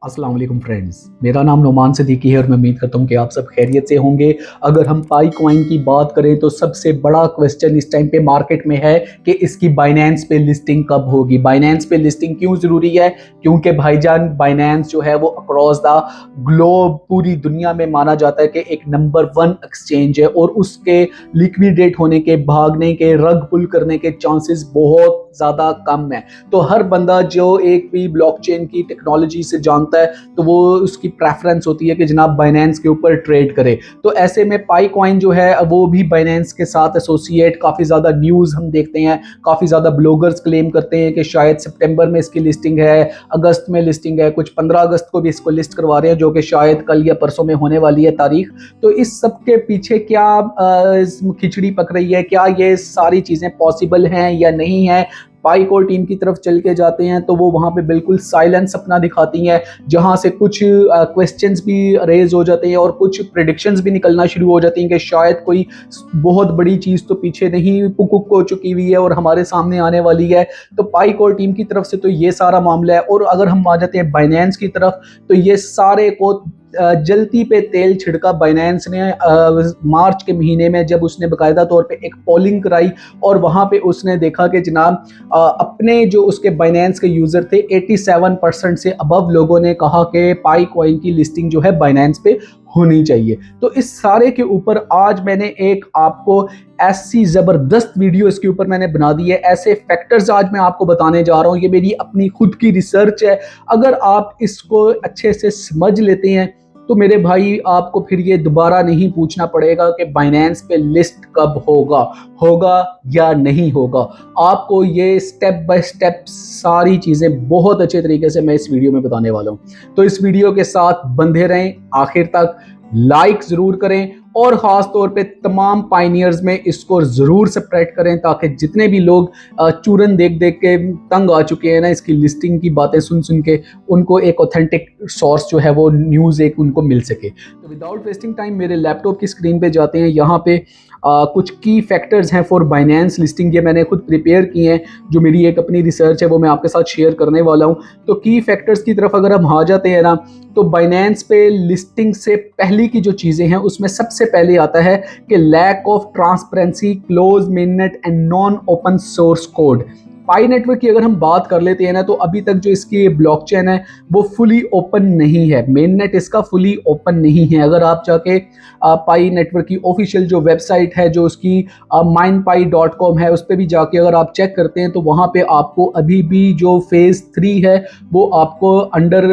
अस्सलाम वालेकुम फ्रेंड्स, मेरा नाम नोमान सिद्दीकी है और मैं उम्मीद करता हूँ कि आप सब खैरियत से होंगे। अगर हम पाई कॉइन की बात करें तो सबसे बड़ा क्वेश्चन इस टाइम पे मार्केट में है कि इसकी बाइनेंस पे लिस्टिंग कब होगी। बाइनेंस पे लिस्टिंग क्यों ज़रूरी है? क्योंकि भाईजान बाइनेंस जो है वो अक्रॉस द ग्लोब पूरी दुनिया में माना जाता है कि एक नंबर 1 एक्सचेंज है और उसके लिक्विडेट होने के, भागने के, रग पुल करने के चांसेस बहुत ज़्यादा कम है। तो हर बंदा जो एक भी ब्लॉकचेन की टेक्नोलॉजी से जानता है तो वो उसकी प्रेफरेंस होती है कि जनाब बाइनेंस के ऊपर ट्रेड करे। तो ऐसे में पाई कॉइन जो है वो भी बाइनेंस के साथ एसोसिएट, काफ़ी ज़्यादा न्यूज़ हम देखते हैं, काफ़ी ज़्यादा ब्लॉगर्स क्लेम करते हैं कि शायद सितंबर में इसकी लिस्टिंग है, अगस्त में लिस्टिंग है, कुछ 15 अगस्त को भी इसको लिस्ट करवा रहे हैं जो कि शायद कल या परसों में होने वाली है तारीख। तो इस सब के पीछे क्या खिचड़ी पक रही है, क्या ये सारी चीज़ें पॉसिबल हैं या नहीं है? पाईकोल टीम की तरफ चल के जाते हैं तो वो वहाँ पे बिल्कुल साइलेंस अपना दिखाती हैं, जहाँ से कुछ क्वेश्चंस भी रेज हो जाते हैं और कुछ प्रिडिक्शंस भी निकलना शुरू हो जाती हैं कि शायद कोई बहुत बड़ी चीज़ तो पीछे नहीं पुकुक हो चुकी हुई है और हमारे सामने आने वाली है। तो पाईकोल टीम की तरफ से तो ये सारा मामला है। और अगर हम आ जाते हैं बाइनेंस की तरफ तो ये सारे को जलती पे तेल छिड़का बाइनेंस ने मार्च के महीने में, जब उसने बाकायदा तौर पे एक पोलिंग कराई और वहाँ पे उसने देखा कि जनाब अपने जो उसके बाइनेंस के यूज़र थे 87% से अबव लोगों ने कहा कि पाई कॉइन की लिस्टिंग जो है बाइनेंस पे होनी चाहिए। तो इस सारे के ऊपर आज मैंने एक आपको ऐसी ज़बरदस्त वीडियो इसके ऊपर मैंने बना दी है, ऐसे फैक्टर्स आज मैं आपको बताने जा रहा हूँ। ये मेरी अपनी खुद की रिसर्च है। अगर आप इसको अच्छे से समझ लेते हैं तो मेरे भाई आपको फिर ये दोबारा नहीं पूछना पड़ेगा कि बाइनेंस पे लिस्ट कब होगा, होगा या नहीं होगा। आपको ये स्टेप बाय स्टेप सारी चीज़ें बहुत अच्छे तरीके से मैं इस वीडियो में बताने वाला हूँ। तो इस वीडियो के साथ बंधे रहें आखिर तक, लाइक ज़रूर करें और ख़ास तौर पे तमाम पाइनियर्स में इसको ज़रूर स्प्रेड करें ताकि जितने भी लोग चूरन देख देख के तंग आ चुके हैं ना इसकी लिस्टिंग की बातें सुन सुन के, उनको एक ऑथेंटिक सोर्स जो है वो न्यूज़ एक उनको मिल सके। तो विदाउट वेस्टिंग टाइम मेरे लैपटॉप की स्क्रीन पे जाते हैं। यहाँ पे कुछ की फैक्टर्स हैं फॉर बाइनेंस लिस्टिंग, ये मैंने खुद प्रिपेयर किए हैं, जो मेरी एक अपनी रिसर्च है वो मैं आपके साथ शेयर करने वाला हूँ। तो की फैक्टर्स की तरफ अगर हम आ जाते हैं ना, तो बाइनेंस पे लिस्टिंग से पहले की जो चीज़ें हैं उसमें सबसे पहले आता है कि lack of transparency, close mainnet and non open source code. Pi network की अगर हम बात कर लेते हैं ना, तो अभी तक जो इसकी ब्लॉकचेन है वो फुली ओपन नहीं है, मेन नेट इसका फुली ओपन नहीं है। अगर आप जाके पाई नेटवर्क की ऑफिशियल जो वेबसाइट है, जो उसकी mindpi.com है, उस पर भी जाके अगर आप चेक करते हैं तो वहाँ पे आपको अभी भी जो फेज़ 3 है वो आपको अंडर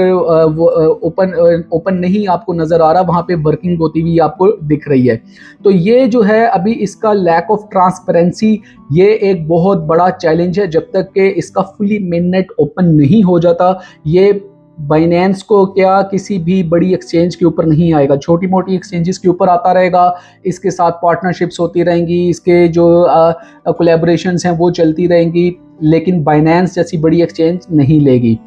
ओपन नहीं आपको नज़र आ रहा, वहाँ पे वर्किंग होती हुई आपको दिख रही है। तो ये जो है अभी इसका लैक ऑफ ट्रांसपेरेंसी, ये एक बहुत बड़ा चैलेंज है। जब तक कि इसका फुली मेननेट ओपन नहीं हो जाता, ये बाइनेंस को क्या किसी भी बड़ी एक्सचेंज के ऊपर नहीं आएगा, छोटी मोटी एक्सचेंजेस के ऊपर आता रहेगा, इसके साथ पार्टनरशिप्स होती रहेंगी, इसके जो कोलैबोरेशंस हैं वो चलती रहेंगी, लेकिन बाइनेंस जैसी बड़ी एक्सचेंज नहीं लेगी।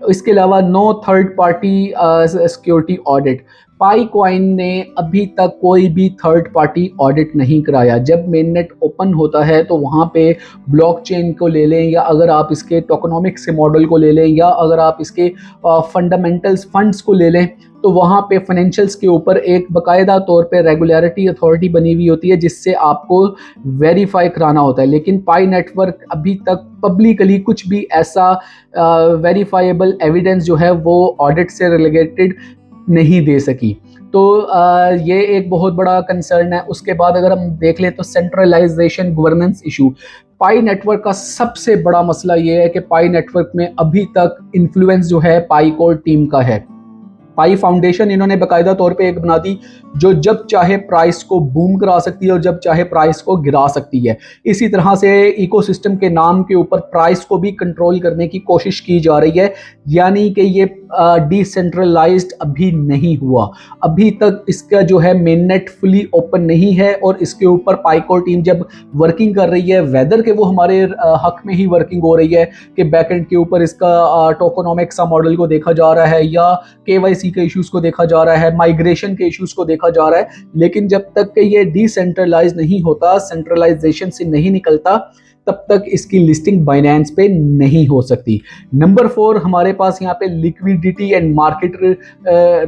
इसके अलावा no third party security audit, Pi coin ने अभी तक कोई भी थर्ड पार्टी ऑडिट नहीं कराया। जब मेननेट ओपन होता है तो वहाँ पे ब्लॉकचेन को ले लें, या अगर आप इसके टोकनोमिक्स से मॉडल को ले लें, या अगर आप इसके फंडामेंटल्स फंड्स को ले लें, तो वहाँ पे फाइनेंशियल्स के ऊपर एक बाकायदा तौर पे रेगुलेटरी अथॉरिटी बनी हुई होती है जिससे आपको वेरीफाई कराना होता है। लेकिन पाई नेटवर्क अभी तक पब्लिकली कुछ भी ऐसा वेरीफाइबल एविडेंस जो है वो ऑडिट से रिलेटेड नहीं दे सकी। तो ये एक बहुत बड़ा कंसर्न है। उसके बाद अगर हम देख लें तो सेंट्रलाइजेशन गवर्नेंस इशू, पाई नेटवर्क का सबसे बड़ा मसला ये है कि पाई नेटवर्क में अभी तक इन्फ्लुएंस जो है पाई कोर टीम का है। पाई फाउंडेशन इन्होंने बाकायदा तौर पे एक बना दी जो जब चाहे प्राइस को बूम करा सकती है और जब चाहे प्राइस को गिरा सकती है। इसी तरह से इकोसिस्टम के नाम के ऊपर प्राइस को भी कंट्रोल करने की कोशिश की जा रही है, यानी कि ये डिसेंट्रलाइज्ड अभी नहीं हुआ। अभी तक इसका जो है मेननेट फुली ओपन नहीं है और इसके ऊपर पाईकोर टीम जब वर्किंग कर रही है, वेदर के वो हमारे हक में ही वर्किंग हो रही है कि बैकएंड के ऊपर इसका टोकोनॉमिक्स मॉडल को देखा जा रहा है या केवाईसी के इश्यूज को देखा जा रहा है, माइग्रेशन के इश्यूज को देखा जा रहा है। लेकिन जब तक कि ये डिसेंट्रलाइज नहीं होता, सेंट्रलाइजेशन से नहीं निकलता, तब तक इसकी लिस्टिंग बाइनेंस पे नहीं हो सकती। नंबर 4 हमारे पास यहाँ पे लिक्विडिटी एंड मार्केट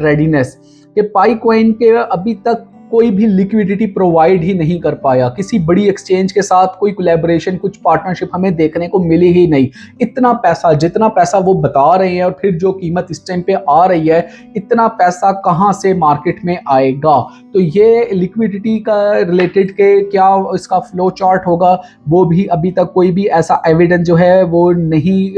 रेडीनेस कि पाई कॉइन के अभी तक कोई भी लिक्विडिटी प्रोवाइड ही नहीं कर पाया, किसी बड़ी एक्सचेंज के साथ कोई कोलैबोरेशन, कुछ पार्टनरशिप हमें देखने को मिली ही नहीं। इतना पैसा, जितना पैसा वो बता रहे हैं और फिर जो कीमत इस टाइम पे आ रही है, इतना पैसा कहाँ से मार्केट में आएगा? तो ये लिक्विडिटी का रिलेटेड के क्या इसका फ्लो चार्ट होगा, वो भी अभी तक कोई भी ऐसा एविडेंस जो है वो नहीं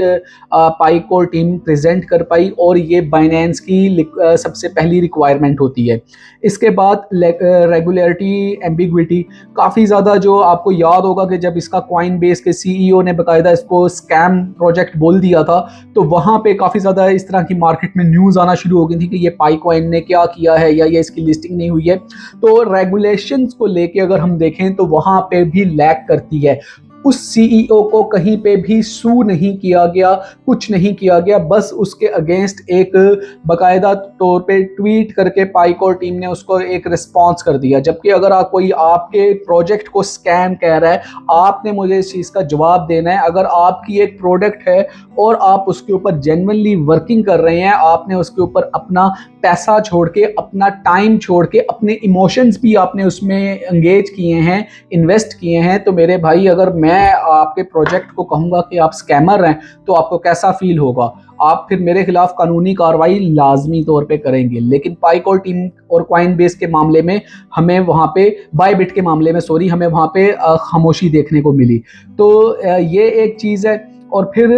पाई कोर टीम प्रेजेंट कर पाई, और ये बाइनेंस की सबसे पहली रिक्वायरमेंट होती है। इसके बाद रेगुलेटरी एम्बिग्विटी काफ़ी ज़्यादा, जो आपको याद होगा कि जब इसका कॉइन बेस के सीईओ ने बकायदा इसको स्कैम प्रोजेक्ट बोल दिया था, तो वहाँ पे काफ़ी ज़्यादा इस तरह की मार्केट में न्यूज़ आना शुरू हो गई थी कि ये पाई कॉइन ने क्या किया है या ये इसकी लिस्टिंग नहीं हुई है। तो रेगुलेशंस को लेके अगर हम देखें तो वहाँ पे भी लैग करती है। उस सीईओ को कहीं पे भी सू नहीं किया गया, कुछ नहीं किया गया, बस उसके अगेंस्ट एक बकायदा तौर पे ट्वीट करके पाईकोर टीम ने उसको एक रिस्पांस कर दिया। जबकि अगर आप कोई आपके प्रोजेक्ट को स्कैम कह रहा है, आपने मुझे इस चीज़ का जवाब देना है। अगर आपकी एक प्रोडक्ट है और आप उसके ऊपर जेन्युइनली वर्किंग कर रहे हैं, आपने उसके ऊपर अपना पैसा छोड़ के, अपना टाइम छोड़ के, अपने इमोशंस भी आपने उसमें एंगेज किए हैं, इन्वेस्ट किए हैं, तो मेरे भाई अगर मैं आपके प्रोजेक्ट को कहूँगा कि आप स्कैमर हैं, तो आपको कैसा फील होगा? आप फिर मेरे खिलाफ कानूनी कार्रवाई लाजमी तौर पे करेंगे। लेकिन पाईकोर टीम और कॉइन बेस के मामले में हमें वहाँ पे, बायबिट के मामले में सॉरी, हमें वहाँ पे खामोशी देखने को मिली। तो ये एक चीज़ है। और फिर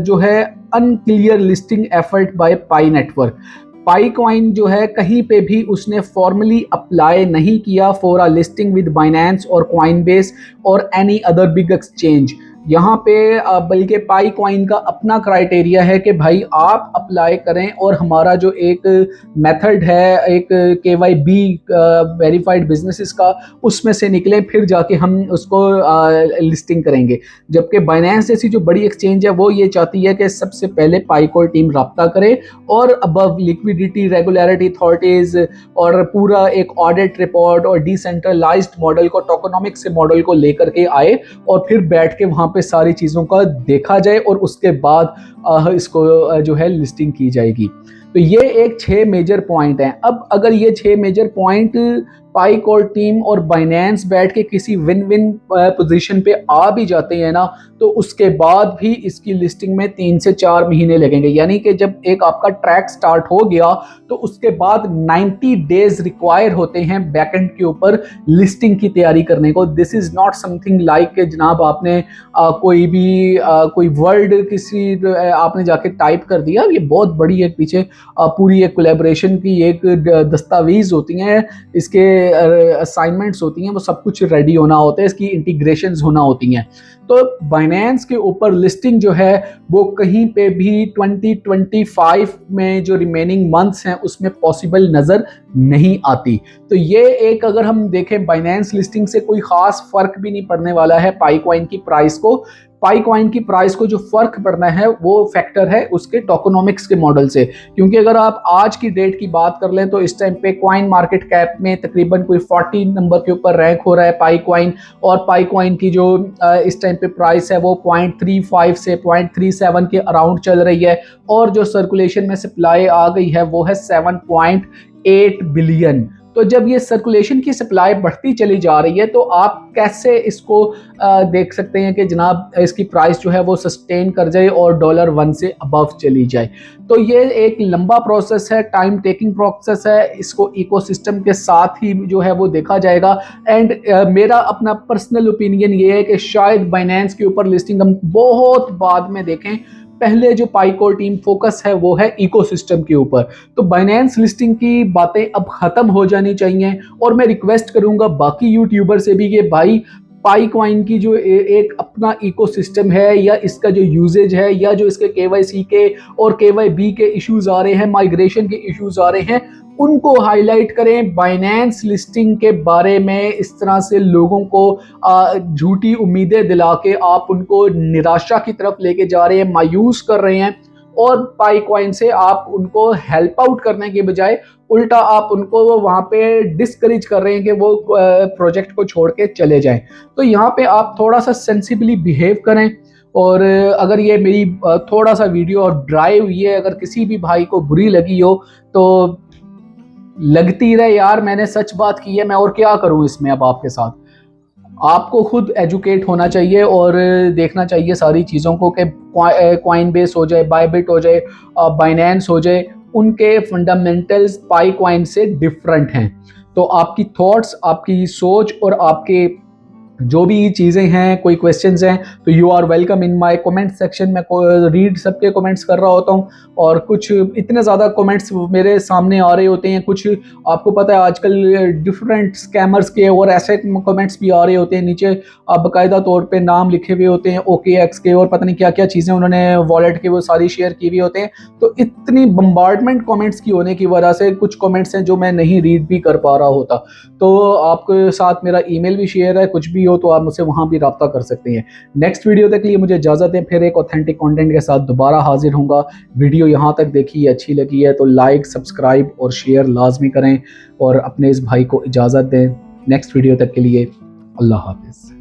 जो है unclear listing effort by pi network. Pi coin जो है कहीं पे भी उसने फॉर्मली अप्लाई नहीं किया for a listing with Binance और कॉइन बेस और एनी अदर बिग एक्सचेंज। यहाँ पे बल्कि पाई कॉइन का अपना क्राइटेरिया है कि भाई आप अप्लाई करें और हमारा जो एक मेथड है, एक KYB वेरीफाइड बिजनेसेस का, उसमें से निकलें, फिर जाके हम उसको लिस्टिंग करेंगे। जबकि बाइनेंस जैसी जो बड़ी एक्सचेंज है वो ये चाहती है कि सबसे पहले पाईकोर टीम राब्ता करे और अबव लिक्विडिटी रेगुलेटरी अथॉरिटीज और पूरा एक ऑडिट रिपोर्ट और डिसेंट्रलाइज्ड मॉडल को, टोकेनोमिक्स के मॉडल को लेकर के आए, और फिर बैठ के वहाँ पे सारी चीज़ों का देखा जाए और उसके बाद इसको जो है लिस्टिंग की जाएगी। तो ये एक 6 मेजर पॉइंट हैं। अब अगर ये 6 मेजर पॉइंट पाईकोर टीम और बाइनेंस बैठ के किसी विन विन पोजीशन पे आ भी जाते हैं ना, तो उसके बाद भी इसकी लिस्टिंग में 3 से 4 महीने लगेंगे। यानी कि जब एक आपका ट्रैक स्टार्ट हो गया तो उसके बाद 90 डेज रिक्वायर होते हैं बैकएंड के ऊपर लिस्टिंग की तैयारी करने को। This is not something like कि जनाब आपने कोई भी कोई वर्ड किसी आपने जाके टाइप कर दिया। ये बहुत बड़ी एक पीछे पूरी एक कोलैबोरेशन की एक दस्तावेज होती हैं, इसके असाइनमेंट्स होती हैं, वो सब कुछ रेडी होना होता है, इसकी इंटीग्रेशंस होना होती हैं। तो बाइनेंस के ऊपर लिस्टिंग जो है वो कहीं पे भी 2025 में जो रिमेनिंग मंथ्स हैं उसमें पॉसिबल नज़र नहीं आती। तो ये एक, अगर हम देखें, बाइनेंस लिस्टिंग से कोई ख़ास फ़र्क भी नहीं पड़ने वाला है पाई कॉइन की प्राइस को। पाई कॉइन की प्राइस को जो फ़र्क पड़ना है वो फैक्टर है उसके टोकेनोमिक्स के मॉडल से। क्योंकि अगर आप आज की डेट की बात कर लें तो इस टाइम पे कॉइन मार्केट कैप में तकरीबन कोई 40 नंबर के ऊपर रैंक हो रहा है पाई कॉइन, और पाई कॉइन की जो इस टाइम पे प्राइस है वो 0.35 से 0.37 के अराउंड चल रही है, और जो सर्कुलेशन में सप्लाई आ गई है वो है 7.8 बिलियन। तो जब ये सर्कुलेशन की सप्लाई बढ़ती चली जा रही है तो आप कैसे इसको देख सकते हैं कि जनाब इसकी प्राइस जो है वो सस्टेन कर जाए और $1 से अबव चली जाए? तो ये एक लंबा प्रोसेस है, टाइम टेकिंग प्रोसेस है, इसको इकोसिस्टम के साथ ही जो है वो देखा जाएगा। एंड मेरा अपना पर्सनल ओपिनियन ये है कि शायद बाइनेंस के ऊपर लिस्टिंग हम बहुत बाद में देखें। पहले जो पाईकोर टीम फोकस है वो है इकोसिस्टम के ऊपर। तो बाइनेंस लिस्टिंग की बातें अब ख़त्म हो जानी चाहिए, और मैं रिक्वेस्ट करूंगा बाकी यूट्यूबर से भी कि भाई पाई कॉइन की जो एक अपना इकोसिस्टम है, या इसका जो यूजेज है, या जो इसके KYC के और KYB के इश्यूज आ रहे हैं, माइग्रेशन के इश्यूज आ रहे हैं, उनको हाईलाइट करें। बाइनेंस लिस्टिंग के बारे में इस तरह से लोगों को झूठी उम्मीदें दिला के आप उनको निराशा की तरफ लेके जा रहे हैं, मायूस कर रहे हैं, और पाई कॉइन से आप उनको हेल्प आउट करने के बजाय उल्टा आप उनको वहाँ पे डिस्करेज कर रहे हैं कि वो प्रोजेक्ट को छोड़ के चले जाएं। तो यहाँ पे आप थोड़ा सा सेंसिबली बिहेव करें। और अगर ये मेरी थोड़ा सा वीडियो और ड्राइव हुई है, अगर किसी भी भाई को बुरी लगी हो तो लगती रहे यार, मैंने सच बात की है, मैं और क्या करूं इसमें। अब आपके साथ आपको खुद एजुकेट होना चाहिए और देखना चाहिए सारी चीज़ों को कि कॉइन बेस हो जाए, बायबिट हो जाए, बाइनेंस हो जाए, उनके फंडामेंटल्स पाई कॉइन से डिफरेंट हैं। तो आपकी थॉट्स, आपकी सोच और आपके जो भी चीज़ें हैं, कोई क्वेश्चंस हैं, तो you are welcome in my comment section. मैं रीड सबके कमेंट्स कर रहा होता हूँ। और कुछ इतने ज़्यादा कमेंट्स मेरे सामने आ रहे होते हैं, कुछ आपको पता है आजकल डिफरेंट स्कैमर्स के और ऐसे कमेंट्स भी आ रहे होते हैं नीचे, बाकायदा तौर पे नाम लिखे हुए होते हैं OKX के, और पता नहीं क्या क्या चीज़ें उन्होंने वॉलेट के वो सारी शेयर की हुई होते हैं। तो इतनी बम्बार्डमेंट कमेंट्स की होने की वजह से कुछ कमेंट्स हैं जो मैं नहीं रीड भी कर पा रहा होता। तो आपके साथ मेरा ईमेल भी शेयर है, कुछ भी हो तो आप मुझसे वहाँ भी रब्ता कर सकते हैं। नेक्स्ट वीडियो तक के लिए मुझे इजाज़त दें, फिर एक ऑथेंटिक कंटेंट के साथ दोबारा हाजिर होऊंगा। वीडियो यहाँ तक देखी, अच्छी लगी है तो लाइक, सब्सक्राइब और शेयर लाजमी करें और अपने इस भाई को इजाज़त दें। नेक्स्ट वीडियो तक के लिए अल्लाह हाफिज़।